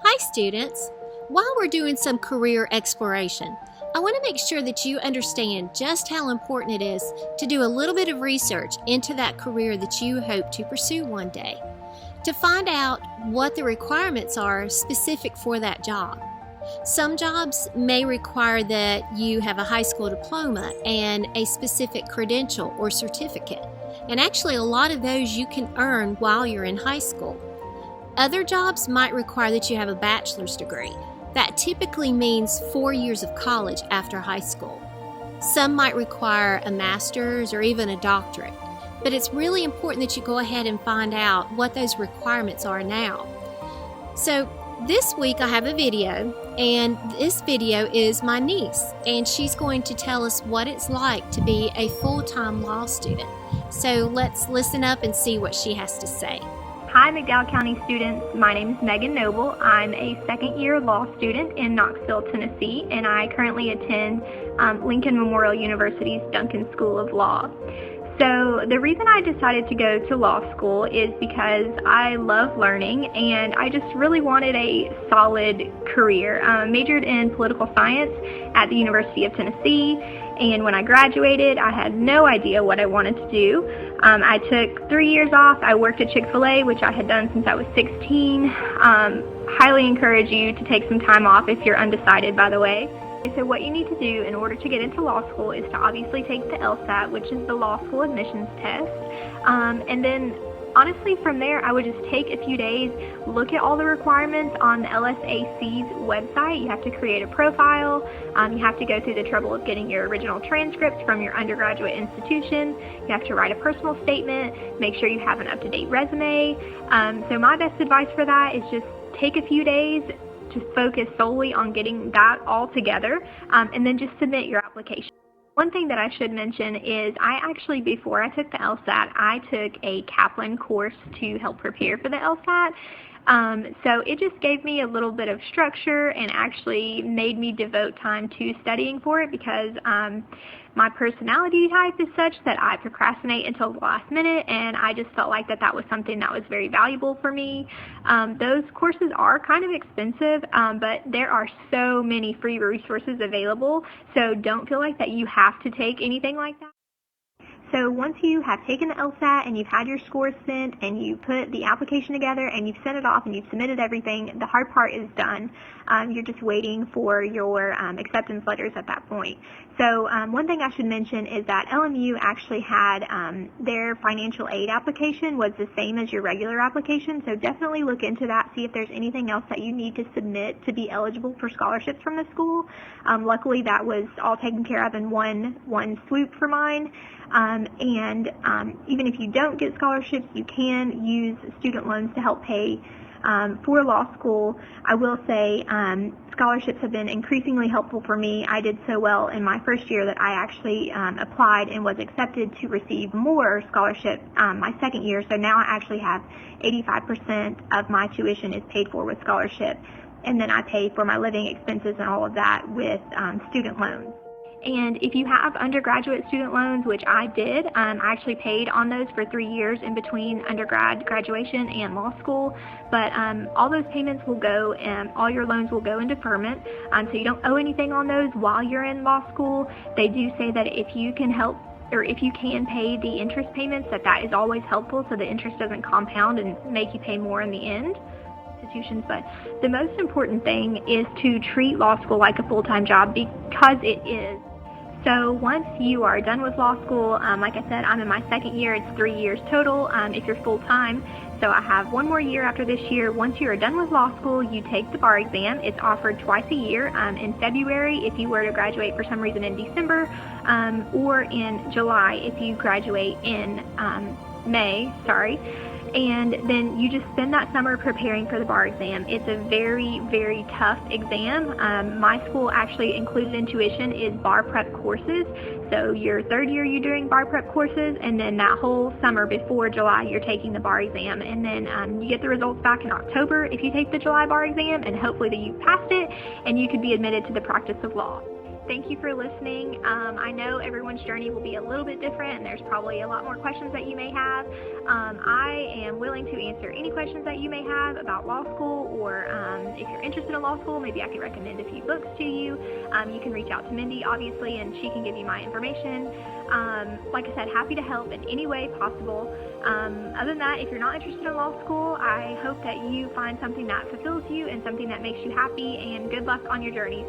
Hi students! While we're doing some career exploration, I want to make sure that you understand just how important it is to do a little bit of research into that career that you hope to pursue one day, to find out what the requirements are specific for that job. Some jobs may require that you have a high school diploma and a specific credential or certificate, and actually a lot of those you can earn while you're in high school. Other jobs might require that you have a bachelor's degree. That typically means 4 years of college after high school. Some might require a master's or even a doctorate, but it's really important that you go ahead and find out what those requirements are now. So this week I have a video, and this video is my niece, and she's going to tell us what it's like to be a full-time law student. So let's listen up and see what she has to say. Hi McDowell County students, my name is Megan Noble. I'm a second-year law student in Knoxville, Tennessee, and I currently attend Lincoln Memorial University's Duncan School of Law. So the reason I decided to go to law school is because I love learning and I just really wanted a solid career. Majored in political science at the University of Tennessee, and when I graduated I had no idea what I wanted to do. I took 3 years off. I worked at Chick-fil-A, which I had done since I was 16. Highly encourage you to take some time off if you're undecided, by the way. So what you need to do in order to get into law school is to obviously take the LSAT, which is the law school admissions test, and then honestly from there I would just take a few days, look at all the requirements on the LSAC's website. You have to create a profile, you have to go through the trouble of getting your original transcripts from your undergraduate institution, you have to write a personal statement, make sure you have an up-to-date resume. So my best advice for that is just take a few days, just focus solely on getting that all together, and then just submit your application. One thing that I should mention is I actually, before I took the LSAT, I took a Kaplan course to help prepare for the LSAT. So it just gave me a little bit of structure and actually made me devote time to studying for it because my personality type is such that I procrastinate until the last minute, and I just felt like that was something that was very valuable for me. Those courses are kind of expensive, but there are so many free resources available, so don't feel like that you have to take anything like that. So once you have taken the LSAT and you've had your scores sent and you put the application together and you've sent it off and you've submitted everything, the hard part is done. You're just waiting for your acceptance letters at that point. So one thing I should mention is that LMU actually had their financial aid application was the same as your regular application, so definitely look into that, see if there's anything else that you need to submit to be eligible for scholarships from the school. Luckily that was all taken care of in one swoop for mine. Even if you don't get scholarships, you can use student loans to help pay for law school. I will say scholarships have been increasingly helpful for me. I did so well in my first year that I actually applied and was accepted to receive more scholarship my second year. So now I actually have 85% of my tuition is paid for with scholarship, and then I pay for my living expenses and all of that with student loans. And if you have undergraduate student loans, which I did, I actually paid on those for 3 years in between undergrad graduation and law school. But all those payments will go, and all your loans will go in deferment, so you don't owe anything on those while you're in law school. They do say that if you can help, or if you can pay the interest payments, that is always helpful, so the interest doesn't compound and make you pay more in the end. But the most important thing is to treat law school like a full-time job, because it is. So once you are done with law school, like I said, I'm in my second year. It's 3 years total if you're full-time. So I have one more year after this year. Once you are done with law school, you take the bar exam. It's offered twice a year, in February if you were to graduate for some reason in December, or in July if you graduate in May. And then you just spend that summer preparing for the bar exam. It's a very, very tough exam. My school actually included in tuition is bar prep courses. So your third year you're doing bar prep courses, and then that whole summer before July you're taking the bar exam. And then you get the results back in October if you take the July bar exam, and hopefully that you passed it and you could be admitted to the practice of law. Thank you for listening. I know everyone's journey will be a little bit different, and there's probably a lot more questions that you may have. I am willing to answer any questions that you may have about law school, or if you're interested in law school, maybe I can recommend a few books to you. You can reach out to Mindy, obviously, and she can give you my information. Like I said, happy to help in any way possible. Other than that, if you're not interested in law school, I hope that you find something that fulfills you and something that makes you happy, and good luck on your journey.